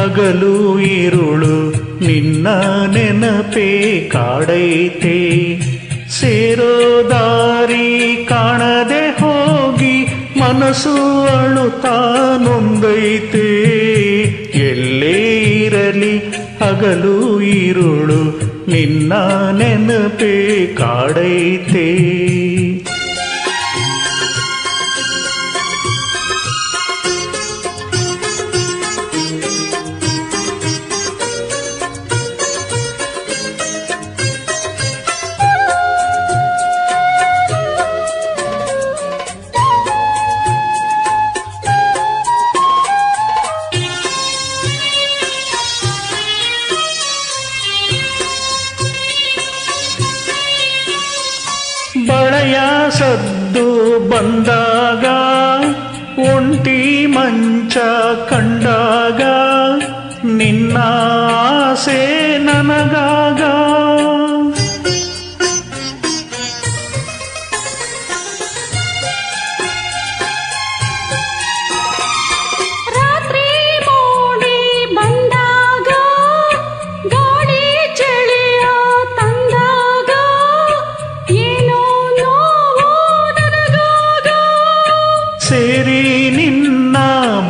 ಹಗಲು ಇರುಳು ನಿನ್ನ ನೆನಪೇ ಕಾಡೈತೆ. ಸೇರೋ ದಾರಿ ಕಾಣದೆ ಹೋಗಿ ಮನಸ್ಸು ಅಳುತ್ತಾ ನೊಂದೈತೆ. ಎಲ್ಲೇ ಇರಲಿ ಹಗಲು ಇರುಳು ನಿನ್ನ ನೆನಪೇ ಕಾಡೈತೆ. ಬಳೆಯ ಸದ್ದು ಬಂದಾಗ ಒಂಟಿ ಮಂಚ ಕಂಡಾಗ ನಿನ್ನ ಆಸೆ ನನಗಾಗ. ರಾತ್ರಿ ಮೂಡಿ ಬಂದಾಗ ಗಾಳಿ ಚಳಿಯ ತಂದಾಗ ಏನೋ ನೋವು ನನಗಾಗ. ಸೇರಿ ನಿನ್ನ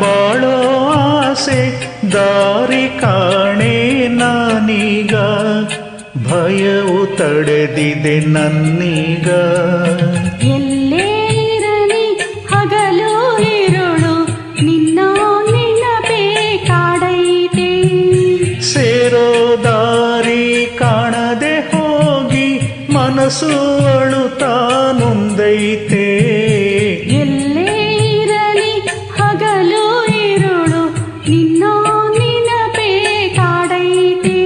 ಬಾಳೋ ಆಸೆ ದಾರಿ ಕಾಣೆ ನಾನೀಗ. ಭಯವು ತಡೆದಿದೆ ನನ್ನೀಗ. ಎಲ್ಲೇ ಇರಲಿ ಹಗಲು ಇರುಳು ನಿನ್ನ ನೆನಪೇ ಕಾಡೈತೆ. ಸೇರೋ ದಾರಿ ಕಾಣದೆ ಹೋಗಿ ಮನಸ್ಸು ಅಳುತ್ತಾ ನೊಂದೈತೆ. ಎಲ್ಲೇ ಇರಲಿ ಹಗಲು ಇರುಳು ನಿನ್ನ ನೆನಪೇ ಕಾಡೈತೆ.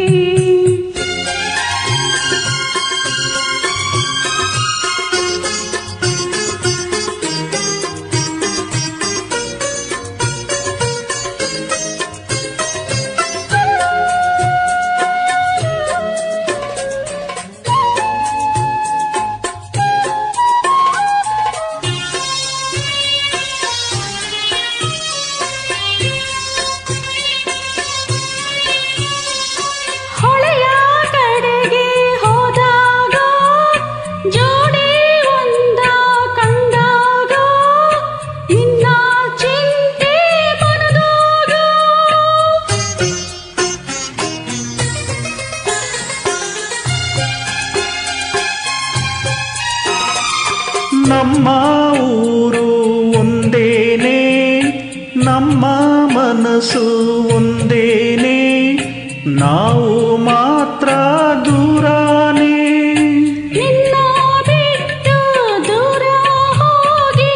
ಹೊಳೆಯ ಕಡೆಗೆ ಹೋದಾಗ ಜೋಡಿ ಒಂದ ಕಂಡಾಗ ನಿನ್ನ ಚಿಂತೆ ಮನದಾಗ. ನಮ್ಮ ಊರು ಒಂದೇನೆ, ನಮ್ಮ ಮನಸ್ಸು ಒಂದೇನೆ, ನಾವು ಮಾತ್ರ ದೂರಾನೇ. ನಿನ್ನ ಬಿಟ್ಟು ದೂರ ಹೋಗಿ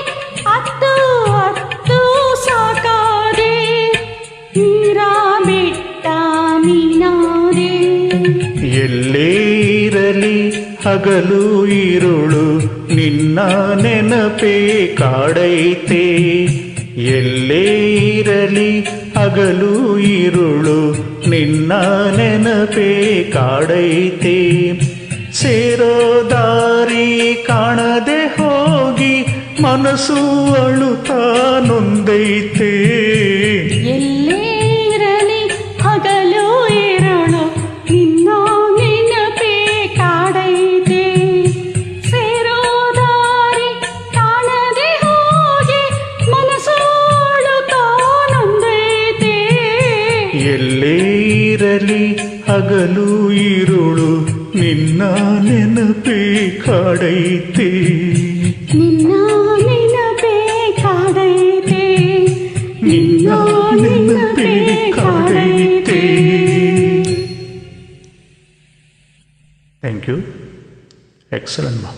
ಅತ್ತು ಅತ್ತು ಸಾಕಾದೆ. ನೀರ ಬಿಟ್ಟ ಮೀನಾದೆ. ಎಲ್ಲೇ ಇರಲಿ ಹಗಲು ಇರುಳು ನಿನ್ನ ನೆನಪೇ ಕಾಡೈತೆ. ಎಲ್ಲೇ ಇರಲಿ ಹಗಲು ಇರುಳು ನಿನ್ನ ನೆನಪೇ ಕಾಡೈತೆ. ಸೇರೋ ದಾರಿ ಕಾಣದೆ ಹೋಗಿ ಮನಸ್ಸು ಅಳುತ್ತಾ ನೊಂದೈತೆ. ಎಲ್ಲೇ ಇರಲಿ ಹಗಲು ಇರುಳು ನಿನ್ನ ನೆನಪೇ ಕಾಡೈತೆ. ಸೇರೋ ದಾರಿ ಕಾಣದೆ ಹೋಗಿ ಮನಸ್ಸು ಅಳುತ್ತಾ ನೊಂದೈತೆ. ಎಲ್ಲೇ ಇರಲಿ ಹಗಲು ಇರುಳು ನಿನ್ನ ನೆನಪೇ ಕಾಡೈತೆ. ನಿನ್ನ ನೆನಪೇ ಕಾಡೈತೆ. ನಿನ್ನ ನೆನಪೇ ಕಾಡೈತೆ. Thank you. ಎಕ್ಸಲೆಂಟ್ ಮಾ.